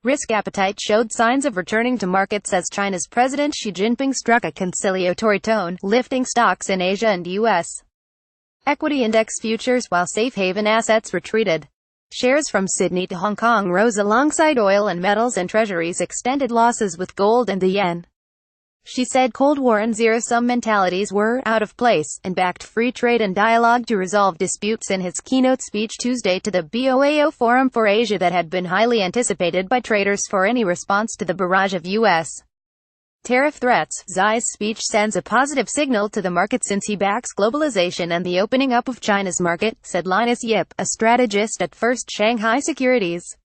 Risk appetite showed signs of returning to markets as China's President Xi Jinping struck a conciliatory tone, lifting stocks in Asia and U.S. equity index futures while safe haven assets retreated. Shares from Sydney to Hong Kong rose alongside oil and metals, and Treasuries extended losses with gold and the yen. She said Cold War and zero-sum mentalities were out of place, and backed free trade and dialogue to resolve disputes in his keynote speech Tuesday to the BOAO Forum for Asia that had been highly anticipated by traders for any response to the barrage of U.S. tariff threats. Xi's speech sends a positive signal to the market since he backs globalization and the opening up of China's market, said Linus Yip, a strategist at First Shanghai Securities.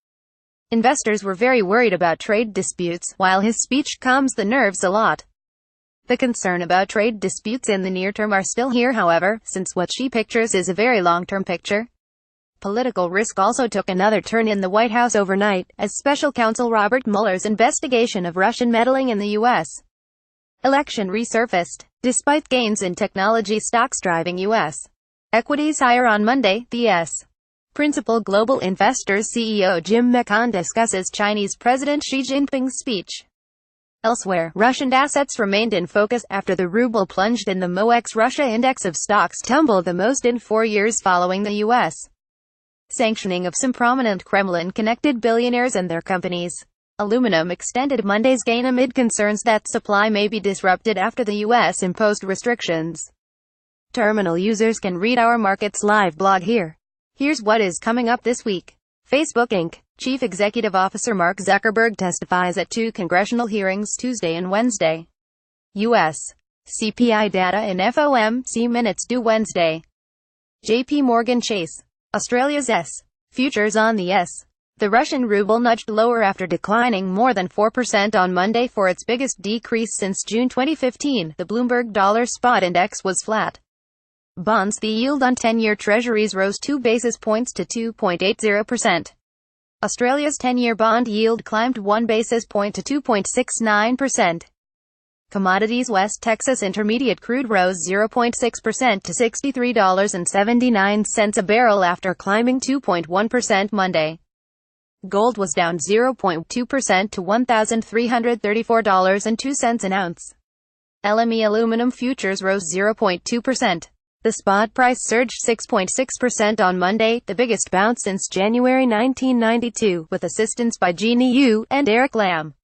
Investors were very worried about trade disputes, while his speech calms the nerves a lot. The concern about trade disputes in the near term are still here, however, since what she pictures is a very long-term picture. Political risk also took another turn in the White House overnight, as Special Counsel Robert Mueller's investigation of Russian meddling in the U.S. election resurfaced. Despite gains in technology stocks driving U.S. equities higher on Monday, the S. Principal Global Investors CEO Jim McCann discusses Chinese President Xi Jinping's speech. Elsewhere, Russian assets remained in focus after the ruble plunged and the MOEX Russia index of stocks tumbled the most in 4 years following the U.S. sanctioning of some prominent Kremlin-connected billionaires and their companies. Aluminum extended Monday's gain amid concerns that supply may be disrupted after the U.S. imposed restrictions. Terminal users can read our Markets Live blog here. Here's what is coming up this week. Facebook Inc. Chief Executive Officer Mark Zuckerberg testifies at 2 congressional hearings Tuesday and Wednesday. U.S. CPI data in FOMC minutes due Wednesday. J.P. Morgan Chase. Australia's S. futures on the S. The Russian ruble nudged lower after declining more than 4% on Monday for its biggest decrease since June 2015. The Bloomberg Dollar Spot Index was flat. Bonds. The yield on 10-year Treasuries rose 2 basis points to 2.80%. Australia's 10-year bond yield climbed 1 basis point to 2.69%. Commodities. West Texas Intermediate crude rose 0.6% to $63.79 a barrel after climbing 2.1% Monday. Gold was down 0.2% to $1,334.02 an ounce. LME aluminum futures rose 0.2%. The spot price surged 6.6% on Monday, the biggest bounce since January 1992, with assistance by Jeannie Yu and Eric Lam.